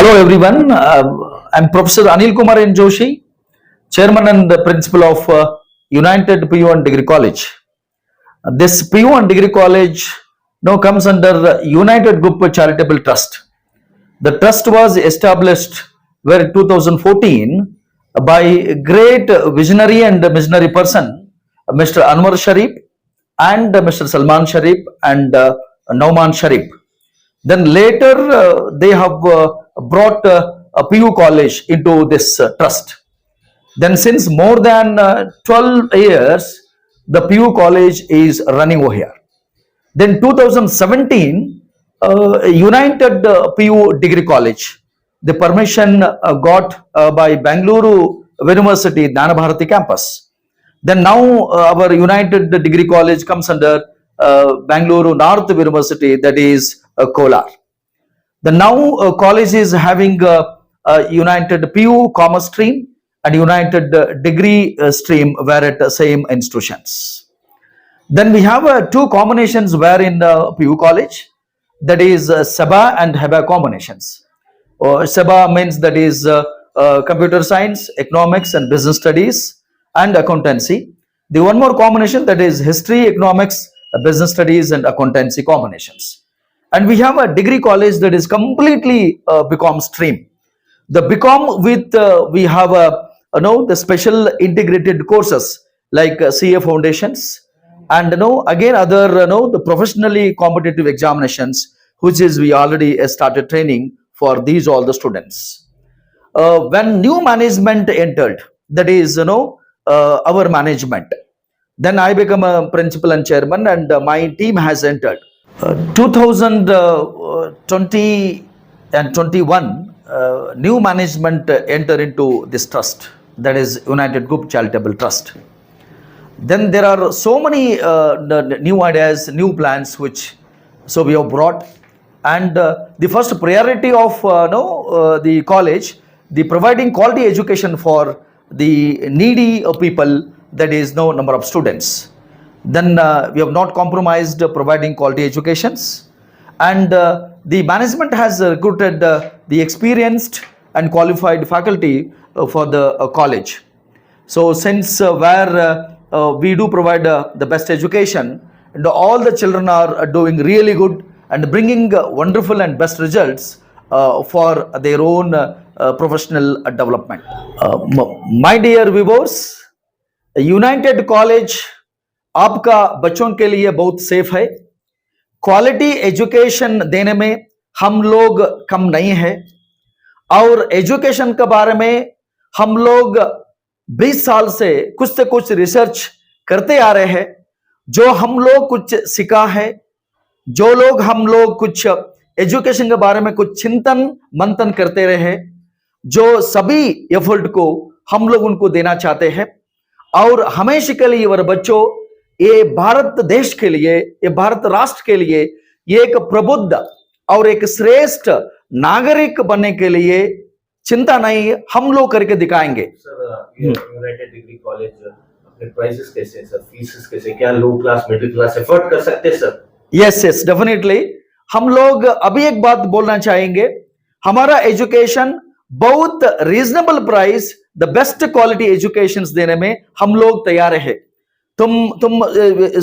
Hello everyone, I'm Professor Anil Kumar N. Joshi, Chairman and Principal of United PU and Degree College. This PU and Degree College now comes under United Group Charitable Trust. The trust was established where 2014 by a great visionary and missionary person, Mr. Anwar Sharif and Mr. Salman Sharif and Nauman Sharif. Then later they have brought a PU college into this trust. Then since more than 12 years, the PU college is running over here. Then 2017, United PU Degree College, the permission got by Bangalore University, Dana Bharati campus. Then now our United Degree College comes under Bangalore North University, that is Kolar. The now college is having United PU Commerce stream and United Degree stream were at same institutions. Then we have two combinations where in PU college, that is SEBA and HEBA combinations. SEBA means that is computer science, economics and business studies and accountancy. The one more combination, that is history, economics, business studies and accountancy combinations. And we have a degree college that is completely BCom stream. The BCom with we have the special integrated courses like CA foundations and again other the professionally competitive examinations, which is we already started training for these all the students. When new management entered, that is our management, then I become a principal and chairman and my team has entered. 2020 and 21 new management enter into this trust, that is United Group Charitable Trust. Then there are so many new ideas, new plans which so we have brought, and the first priority of the college, the providing quality education for the needy people, that is no number of students. Then we have not compromised providing quality educations, and the management has recruited the experienced and qualified faculty for the college. So since where we do provide the best education and all the children are doing really good and bringing wonderful and best results for their own professional development. My dear viewers, United College आपका बच्चों के लिए बहुत safe है. Quality education देने में हम लोग कम नहीं है और एजुकेशन के बारे में हम लोग 20 साल से कुछ रिसर्च करते आ रहे हैं. जो हम लोग कुछ सीखा है, जो लोग हम लोग कुछ एजुकेशन के बारे में कुछ चिंतन मंथन करते रहे, जो सभी एफर्ट को हम लोग उनको देना चाहते हैं और हमेशा के लिए ये बच्चों ये भारत देश के लिए, ये भारत राष्ट्र के लिए ये एक प्रबुद्ध और एक श्रेष्ठ नागरिक बनने के लिए चिंता नहीं हम लोग करके दिखाएंगे. सर यूनाइटेड डिग्री कॉलेज अपने प्राइसेस कैसे सर, फीसेस कैसे, क्या लो क्लास मिडिल क्लास एफोर्ड कर सकते हैं सर? Yes definitely. हम लोग अभी एक बात बोलना चाहेंगे, हमारा एजुकेशन बहुत reasonable price, the best quality education देने में हम लोग तैयार है. तुम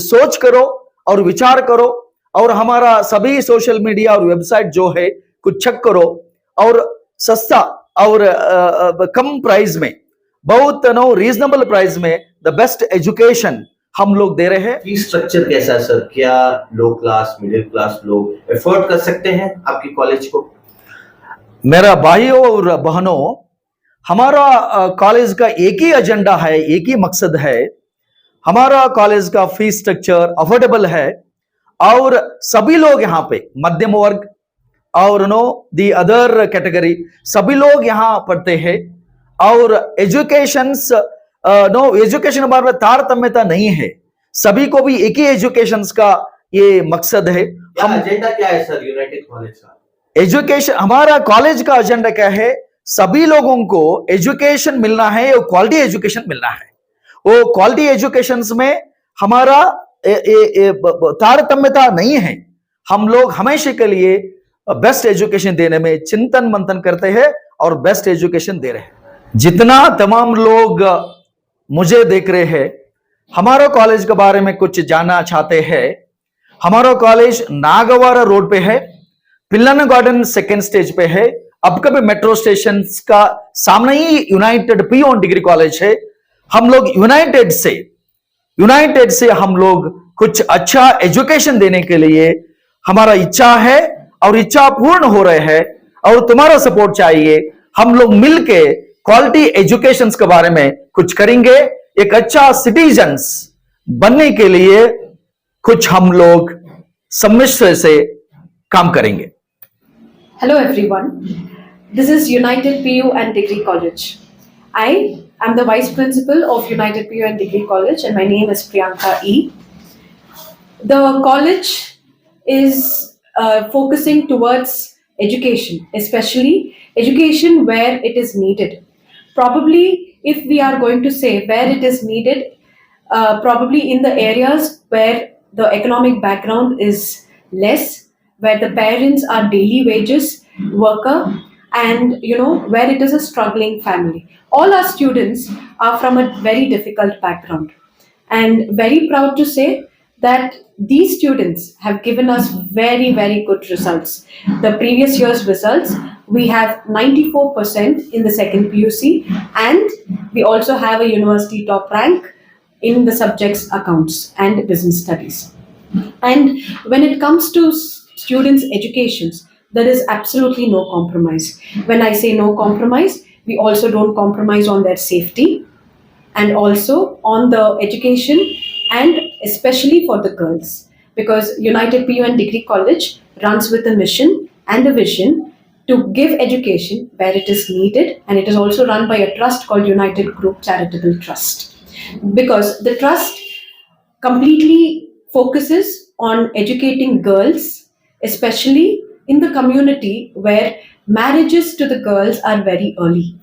सोच करो और विचार करो और हमारा सभी सोशल मीडिया और वेबसाइट जो है कुछ चेक करो और सस्ता और कम प्राइस में, बहुत रीजनेबल प्राइस में द बेस्ट एजुकेशन हम लोग दे रहे हैं. फीस स्ट्रक्चर कैसा है सर? क्या लो क्लास मिडिल क्लास लोग एफोर्ड कर सकते हैं आपकी कॉलेज को? मेरा भाइयों और बहनों, हमारा कॉलेज का एक ही एजेंडा है, एक ही मकसद है. हमारा कॉलेज का फीस स्ट्रक्चर अफोर्डेबल है और सभी लोग यहाँ पे मध्यम वर्ग और दी अदर कैटेगरी सभी लोग यहाँ पढ़ते हैं और एजुकेशन के बारे में तारतम्यता नहीं है. सभी को भी एक ही एजुकेशन का ये मकसद है. हम एजेंडा क्या है सर यूनाइटेड कॉलेज का? एजुकेशन, हमारा कॉलेज का एजेंडा क्या है? सभी लोगों को एजुकेशन मिलना है और क्वालिटी एजुकेशन मिलना है. वो क्वालिटी एजुकेशन में हमारा तारतम्यता नहीं है. हम लोग हमेशा के लिए बेस्ट एजुकेशन देने में चिंतन मंथन करते हैं और बेस्ट एजुकेशन दे रहे हैं। जितना तमाम लोग मुझे देख रहे हैं, हमारा कॉलेज के बारे में कुछ जानना चाहते हैं, हमारा कॉलेज नागवारा रोड पे है, पिल्लन गार्डन सेकेंड स्टेज पे है, अपकमिंग मेट्रो स्टेशन का सामने ही यूनाइटेड पीओ डिग्री कॉलेज है। हम लोग यूनाइटेड से हम लोग कुछ अच्छा एजुकेशन देने के लिए हमारा इच्छा है और इच्छा पूर्ण हो रहे हैं और तुम्हारा सपोर्ट चाहिए। हम लोग मिलके क्वालिटी एजुकेशन के बारे में कुछ करेंगे, एक अच्छा सिटीजन्स बनने के लिए कुछ हम लोग सम्मिश्र से काम करेंगे। Hello everyone, this is United PU and Degree College. I am the Vice Principal of United PU and Degree College and my name is Priyanka E. The college is focusing towards education, especially education where it is needed. Probably if we are going to say where it is needed, probably in the areas where the economic background is less, where the parents are daily wages worker, and where it is a struggling family. All our students are from a very difficult background, and very proud to say that these students have given us very, very good results. The previous year's results, we have 94% in the second PUC, and we also have a university top rank in the subjects accounts and business studies. And when it comes to students' educations, there is absolutely no compromise. When I say no compromise, we also don't compromise on their safety and also on the education, and especially for the girls, because United PU and Degree College runs with a mission and a vision to give education where it is needed, and it is also run by a trust called United Group Charitable Trust, because the trust completely focuses on educating girls, especially in the community where marriages to the girls are very early.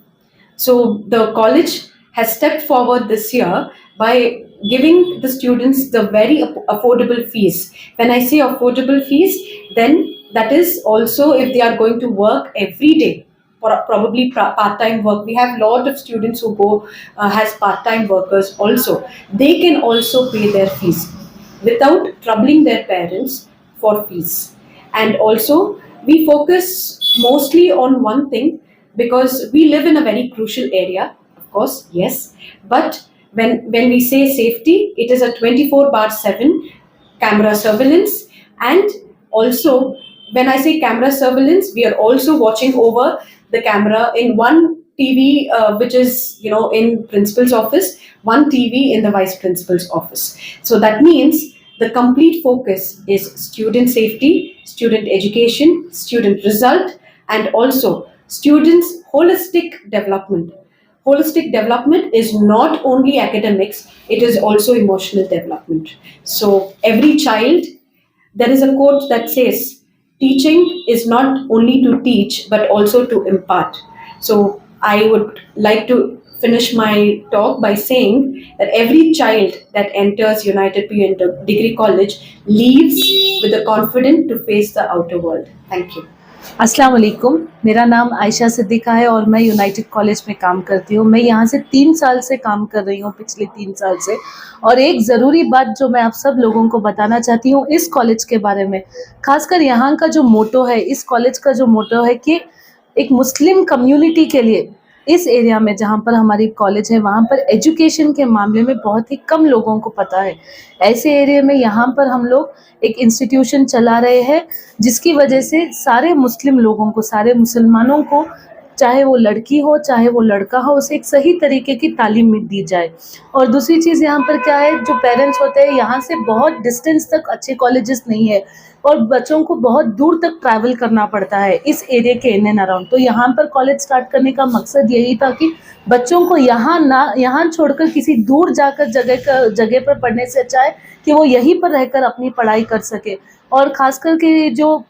So the college has stepped forward this year by giving the students the very affordable fees. When I say affordable fees, then that is also if they are going to work every day, or probably part-time work. We have a lot of students who go as part-time workers also. They can also pay their fees without troubling their parents for fees. And also we focus mostly on one thing, because we live in a very crucial area, of course, yes, but when we say safety, it is a 24/7 camera surveillance. And also when I say camera surveillance, we are also watching over the camera in one TV, which is in principal's office, one TV in the vice principal's office. So that means the complete focus is student safety, student education, student result, and also students' holistic development. Holistic development is not only academics, it is also emotional development. So every child, there is a quote that says, teaching is not only to teach, but also to impart. So I would like to finish my talk by saying that every child that enters United PU and Degree College leaves with the confidence to face the outer world. Thank you. अस्सलाम वालेकुम, मेरा नाम Ayesha Siddiqa है और मैं United college में काम करती हूँ। मैं यहाँ से 3 साल से काम कर रही हूँ, पिछले 3 साल से। और एक ज़रूरी बात जो मैं आप सब लोगों को बताना चाहती हूँ इस कॉलेज के बारे में, खासकर यहाँ का जो मोटो है, इस कॉलेज का जो मोटो है कि एक मुस्लिम कम्युनिटी के लिए इस एरिया में जहाँ पर हमारी कॉलेज है वहाँ पर एजुकेशन के मामले में बहुत ही कम लोगों को पता है। ऐसे एरिया में यहाँ पर हम लोग एक इंस्टीट्यूशन चला रहे हैं जिसकी वजह से सारे मुस्लिम लोगों को, सारे मुसलमानों को, चाहे वो लड़की हो चाहे वो लड़का हो, उसे एक सही तरीके की तालीम दी जाए। और दूसरी चीज़ यहाँ पर क्या है, जो पेरेंट्स होते हैं यहाँ से बहुत डिस्टेंस तक अच्छे कॉलेजेस नहीं है और बच्चों को बहुत दूर तक ट्रैवल करना पड़ता है इस एरिया के इन एंड अराउंड। तो यहाँ पर कॉलेज स्टार्ट करने का मकसद यही था कि बच्चों को यहाँ छोड़कर किसी दूर जाकर जगह पर पढ़ने से अच्छा है कि वो यहीं पर रहकर अपनी पढ़ाई कर सके। और ख़ास करके जो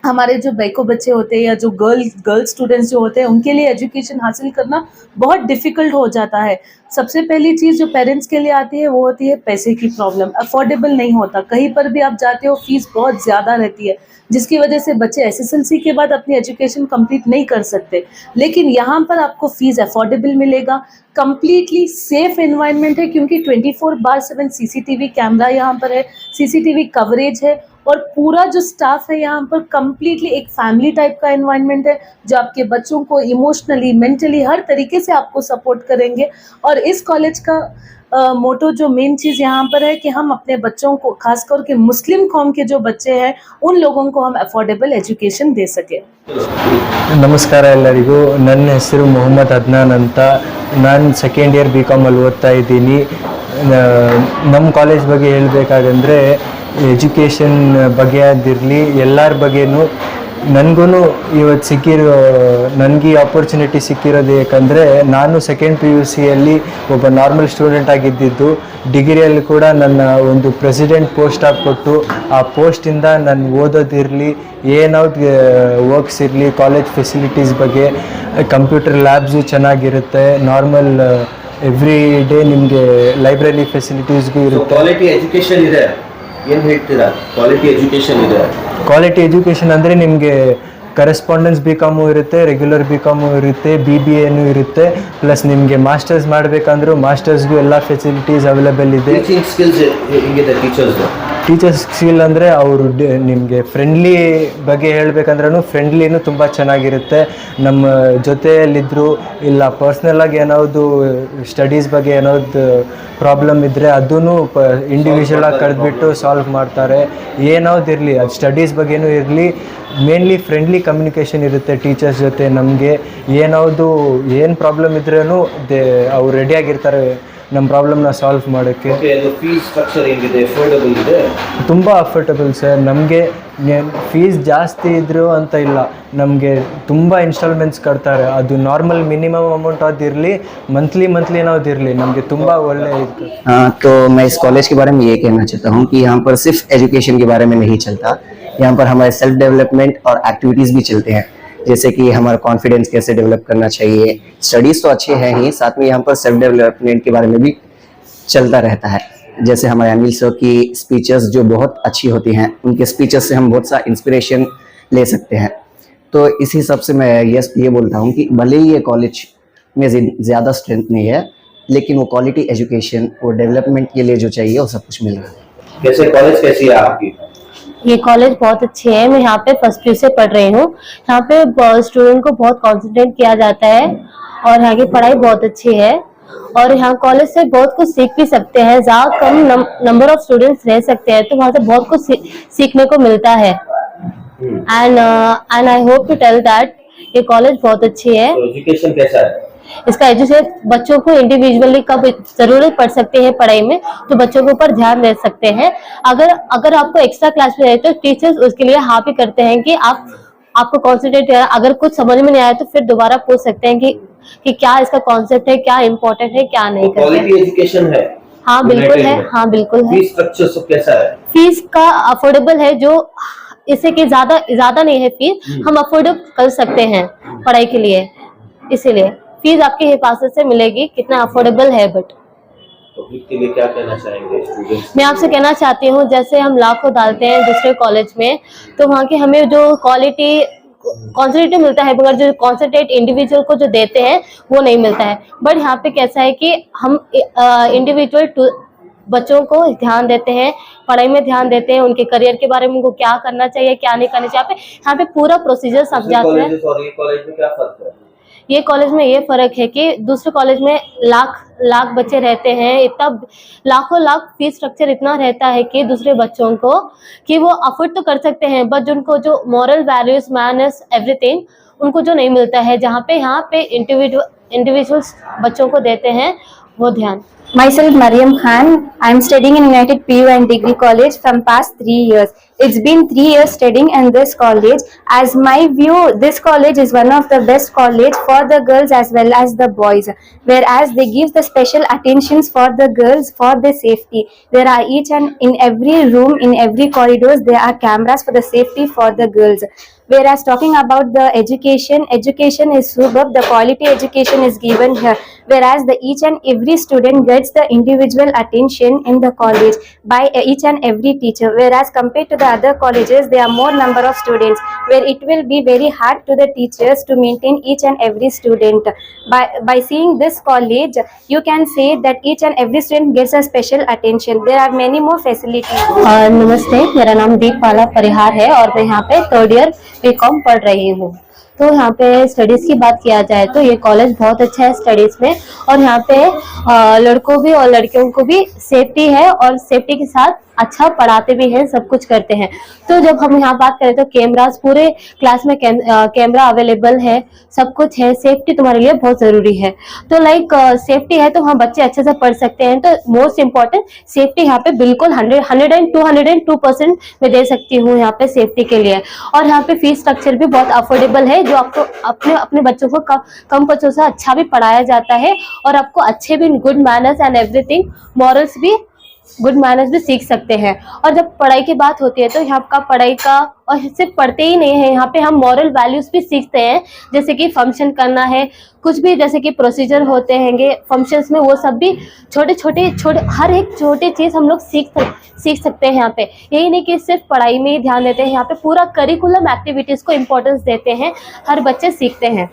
हमारे जो बैको बच्चे होते हैं या जो गर्ल स्टूडेंट्स जो होते हैं उनके लिए एजुकेशन हासिल करना बहुत डिफ़िकल्ट हो जाता है। सबसे पहली चीज़ जो पेरेंट्स के लिए आती है वो होती है पैसे की प्रॉब्लम, अफोर्डेबल नहीं होता। कहीं पर भी आप जाते हो फ़ीस बहुत ज़्यादा रहती है, जिसकी वजह से बच्चे एसएसएलसी के बाद अपनी एजुकेशन कंप्लीट नहीं कर सकते। लेकिन यहाँ पर आपको फ़ीस अफोर्डेबल मिलेगा, कंप्लीटली सेफ एनवायरनमेंट है क्योंकि 24/7 सीसीटीवी कैमरा यहाँ पर है, सीसीटीवी कवरेज है और पूरा जो स्टाफ है यहाँ पर कंप्लीटली एक फैमिली टाइप का एनवायरनमेंट है जो आपके बच्चों को इमोशनली, मेंटली हर तरीके से आपको सपोर्ट करेंगे। और इस कॉलेज का मोटो जो मेन चीज़ यहाँ पर है कि हम अपने बच्चों को, खासकर के मुस्लिम कौम के जो बच्चे हैं उन लोगों को हम अफोर्डेबल एजुकेशन दे सकें। ನಮಸ್ಕಾರ ಎಲ್ಲರಿಗೂ. ನನ್ನ ಹೆಸರು ಮೊಹಮ್ಮದ್ ಅದ್ನಾನ್ ಅಂತ. ನಾನು ಸೆಕೆಂಡ್ ಇಯರ್ BCom ಅಲ್ಲಿ ಓದ್ತಾ ಇದ್ದೀನಿ. ನಮ್ಮ ಕಾಲೇಜ್ ಬಗ್ಗೆ ಹೇಳಬೇಕಾಗಂದ್ರೆ ಎಜುಕೇಷನ್ ಬಗ್ಗೆ ಅದಿರಲಿ ಎಲ್ಲರ ಬಗ್ಗೆನೂ ನನಗೂ ಇವತ್ತು ನನಗೆ ಆಪರ್ಚುನಿಟಿ ಸಿಕ್ಕಿರೋದು ಏಕೆಂದರೆ ನಾನು ಸೆಕೆಂಡ್ PUCಯಲ್ಲಿ ಒಬ್ಬ ನಾರ್ಮಲ್ ಸ್ಟೂಡೆಂಟ್ ಆಗಿದ್ದಿದ್ದು, ಡಿಗ್ರಿಯಲ್ಲಿ ಕೂಡ ನನ್ನ ಒಂದು ಪ್ರೆಸಿಡೆಂಟ್ ಪೋಸ್ಟ್ ಆಗಿಕೊಟ್ಟು ಆ ಪೋಸ್ಟಿಂದ ನಾನು ಓದೋದಿರಲಿ, ಏನಾದ್ರು ವರ್ಕ್ಸ್ ಇರಲಿ, ಕಾಲೇಜ್ ಫೆಸಿಲಿಟೀಸ್ ಬಗ್ಗೆ, ಕಂಪ್ಯೂಟರ್ ಲ್ಯಾಬ್ಸು ಚೆನ್ನಾಗಿರುತ್ತೆ, ನಾರ್ಮಲ್ ಎವ್ರಿ ಡೇ ನಿಮಗೆ ಲೈಬ್ರರಿ ಫೆಸಿಲಿಟೀಸ್ಗೂ ಇರುತ್ತೆ. ಕ್ವಾಲಿಟಿ ಎಜುಕೇಶನ್ ಇದೆ, ಏನು ಹೇಳ್ತೀರಾ? ಕ್ವಾಲಿಟಿ ಎಜುಕೇಶನ್ ಇದೆ. ಕ್ವಾಲಿಟಿ ಎಜುಕೇಷನ್ ಅಂದರೆ ನಿಮಗೆ ಕರೆಸ್ಪಾಂಡೆನ್ಸ್ BCom ಇರುತ್ತೆ, ರೆಗ್ಯುಲರ್ BCom ಇರುತ್ತೆ, BBAನೂ ಇರುತ್ತೆ, ಪ್ಲಸ್ ನಿಮಗೆ ಮಾಸ್ಟರ್ಸ್ ಮಾಡಬೇಕಂದ್ರೂ ಮಾಸ್ಟರ್ಸ್ಗೂ ಎಲ್ಲ ಫೆಸಿಲಿಟೀಸ್ ಅವೈಲೇಬಲ್ ಇದೆ. ಟೀಚಿಂಗ್ ಸ್ಕಿಲ್ಸ್ ಹೇಗಿದೆ ಟೀಚರ್ಸ್ ಸ್ಕಿಲ್ ಅಂದರೆ ಅವರು ನಿಮಗೆ ಫ್ರೆಂಡ್ಲಿ ಬಗ್ಗೆ ಹೇಳಬೇಕಂದ್ರೂ ಫ್ರೆಂಡ್ಲಿನೂ ತುಂಬ ಚೆನ್ನಾಗಿರುತ್ತೆ. ನಮ್ಮ ಜೊತೆಯಲ್ಲಿದ್ದರು ಇಲ್ಲ ಪರ್ಸ್ನಲಾಗಿ ಏನಾವುದು ಸ್ಟಡೀಸ್ ಬಗ್ಗೆ ಏನಾದ್ರು ಪ್ರಾಬ್ಲಮ್ ಇದ್ದರೆ ಅದೂ ಇಂಡಿವಿಜುವಲಾಗಿ ಕರೆದ್ಬಿಟ್ಟು ಸಾಲ್ವ್ ಮಾಡ್ತಾರೆ. ಏನಾವ್ದಿರಲಿ, ಅದು ಸ್ಟಡೀಸ್ ಬಗ್ಗೆನೂ ಇರಲಿ, ಮೇನ್ಲಿ ಫ್ರೆಂಡ್ಲಿ ಕಮ್ಯುನಿಕೇಷನ್ ಇರುತ್ತೆ ಟೀಚರ್ಸ್ ಜೊತೆ. ನಮಗೆ ಏನು ಪ್ರಾಬ್ಲಮ್ ಇದ್ರೂ ಅವ್ರು ರೆಡಿಯಾಗಿರ್ತಾರೆ ನಮ್ಮ ಪ್ರಾಬ್ಲಮ್ನ ಸಾಲ್ವ್ ಮಾಡೋಕ್ಕೆ. ಫೀಸ್ ಸ್ಟ್ರಕ್ಚರ್ ಹೇಗಿದೆ? ಅಫೋರ್ಡಬಲ್ ಇದೆ? ತುಂಬ ಅಫೋರ್ಡಬಲ್ ಸರ್. ನಮಗೆ ಫೀಸ್ ಜಾಸ್ತಿ ಇದ್ದರೂ ಅಂತ ಇಲ್ಲ, ನಮಗೆ ತುಂಬ ಇನ್ಸ್ಟಾಲ್ಮೆಂಟ್ಸ್ ಕಟ್ತಾರೆ. ಅದು ನಾರ್ಮಲ್ ಮಿನಿಮಮ್ ಅಮೌಂಟ್ ಅದಿರಲಿ, ಮಂತ್ಲಿ ನಾವ್ದಿರಲಿ, ನಮಗೆ ತುಂಬ ಒಳ್ಳೆ ಇತ್ತು. हाँ, तो मैं इस कॉलेज के बारे में ये कहना चाहता हूँ कि यहाँ पर सिर्फ एजुकेशन के बारे में नहीं चलता, यहाँ पर हमारे सेल्फ डेवलपमेंट और एक्टिविटीज़ भी चलते हैं, जैसे कि हमारा कॉन्फिडेंस कैसे डेवलप करना चाहिए। स्टडीज़ तो अच्छे हैं ही, साथ में यहाँ पर सेल्फ डेवलपमेंट के बारे में भी चलता रहता है। जैसे हमारे अनिल सर की स्पीचेस जो बहुत अच्छी होती हैं, उनके स्पीचेस से हम बहुत सा इंस्पिरेशन ले सकते हैं। तो इस हिसाब से मैं ये बोलता हूँ कि भले ही ये कॉलेज में ज़्यादा स्ट्रेंथ नहीं है, लेकिन वो क्वालिटी एजुकेशन और डेवलपमेंट के लिए जो चाहिए वो सब कुछ मिल रहा है। कैसे कॉलेज कैसी है आपकी? ये कॉलेज बहुत अच्छी है। मैं यहाँ पे फर्स्ट ईयर से पढ़ रही हूँ। यहाँ पे स्टूडेंट को बहुत कंसंट्रेट किया जाता है और यहाँ की पढ़ाई बहुत अच्छी है और यहाँ कॉलेज से बहुत कुछ सीख भी सकते हैं। ज़्यादा कम नंबर ऑफ स्टूडेंट्स रह सकते हैं तो वहाँ से बहुत कुछ सीखने को मिलता है। And I hope to tell that ये कॉलेज बहुत अच्छी है। एजुकेशन कैसा है? इसका एजुकेशन बच्चों को इंडिविजुअली कब जरूरत पड़ सकती है पढ़ाई में तो बच्चों के ऊपर ध्यान दे सकते हैं। अगर आपको एक्स्ट्रा क्लास में जाए तो टीचर्स उसके लिए हाँ भी करते हैं कि आपको कॉन्सेंट्रेट, अगर कुछ समझ में नहीं आया तो फिर दोबारा पूछ सकते हैं कि क्या इसका कॉन्सेप्ट है, क्या इम्पोर्टेंट है, क्या नहीं करना है। क्वालिटी एजुकेशन है? हाँ बिल्कुल है, हाँ बिल्कुल है। फीस स्ट्रक्चर सब कैसा है? फीस का अफोर्डेबल है, जो इससे कि ज्यादा नहीं है फीस, हम अफोर्ड कर सकते हैं पढ़ाई के लिए, इसीलिए फीस आपकी हिफाजत से मिलेगी, कितना अफोर्डेबल है। बट पब्लिक के लिए क्या कहना चाहेंगे स्टूडेंट्स? मैं आपसे कहना चाहती हूँ, जैसे हम लाखों डालते हैं दूसरे कॉलेज में तो वहाँ के हमें जो क्वालिटी कॉन्सेंट्रेट मिलता है मगर जो कॉन्सेंट्रेट इंडिविजुअल को जो देते हैं वो नहीं मिलता है। बट यहाँ पे कैसा है कि हम इंडिविजुअल बच्चों को ध्यान देते हैं, पढ़ाई में ध्यान देते हैं, उनके करियर के बारे में उनको क्या करना चाहिए क्या नहीं करना चाहिए। यहाँ पे पूरा प्रोसीजर समझाते हैं। और ये कॉलेज में क्या फर्क है? ये कॉलेज में ये फर्क है कि दूसरे कॉलेज में लाख बच्चे रहते हैं, इतना लाख फीस स्ट्रक्चर इतना रहता है कि दूसरे बच्चों को कि वो अफोर्ड तो कर सकते हैं बट उनको जो मॉरल वैल्यूज, मैनर्स, एवरीथिंग उनको जो नहीं मिलता है, जहाँ पे यहाँ पे इंडिविजुअल्स बच्चों को देते हैं वो ध्यान। Myself Mariam Khan. I am studying in United PU and Degree College from past 3 years. It's been 3 years studying in this college. As my view, this college is one of the best college for the girls as well as the boys. Whereas they give the special attentions for the girls for their safety. There are each and in every room, in every corridors, there are cameras for the safety for the girls. Whereas talking about the education is superb. The quality education is given here. Whereas the each and every student gets the individual attention in the college by each and every teacher. Whereas compared to the other colleges, there are more number of students, where it will be very hard to the teachers to maintain each and every student. By seeing this college, you can say that each and every student gets a special attention. There are many more facilities. नमस्ते, मेरा नाम दीपमाला परिहार है और मैं यहाँ पे 3rd year BCom पढ़ रही हूँ। तो यहाँ पे स्टडीज़ की बात किया जाए तो ये कॉलेज बहुत अच्छा है स्टडीज़ में, और यहाँ पे लड़कों भी और लड़कियों को भी सेफ्टी है, और सेफ्टी के साथ अच्छा पढ़ाते भी हैं, सब कुछ करते हैं। तो जब हम यहाँ बात करें तो कैमरास पूरे क्लास में कैमरा अवेलेबल है, सब कुछ है। सेफ्टी तुम्हारे लिए बहुत ज़रूरी है। तो लाइक सेफ्टी है तो हाँ बच्चे अच्छे से पढ़ सकते हैं। तो मोस्ट इम्पॉर्टेंट सेफ्टी यहाँ पे बिल्कुल 102% मैं दे सकती हूँ यहाँ पे सेफ्टी के लिए। और यहाँ पे फीस स्ट्रक्चर भी बहुत अफोर्डेबल है, जो आपको अपने बच्चों को कम पैसों से अच्छा भी पढ़ाया जाता है, और आपको अच्छे भी good manners and everything morals भी गुड मैनर्स भी सीख सकते हैं। और जब पढ़ाई की बात होती है तो यहाँ का पढ़ाई का, और सिर्फ पढ़ते ही नहीं है, यहाँ पे हम मॉरल वैल्यूज भी सीखते हैं, जैसे कि फंक्शन करना है, कुछ भी जैसे कि प्रोसीजर होते हैं फंक्शंस में, वो सब भी छोटे हर एक छोटी चीज़ हम लोग सीख सकते हैं यहाँ पे। यही नहीं कि सिर्फ पढ़ाई में ही ध्यान देते हैं, यहाँ पे पूरा करिकुलम एक्टिविटीज़ को इम्पोर्टेंस देते हैं, हर बच्चे सीखते हैं।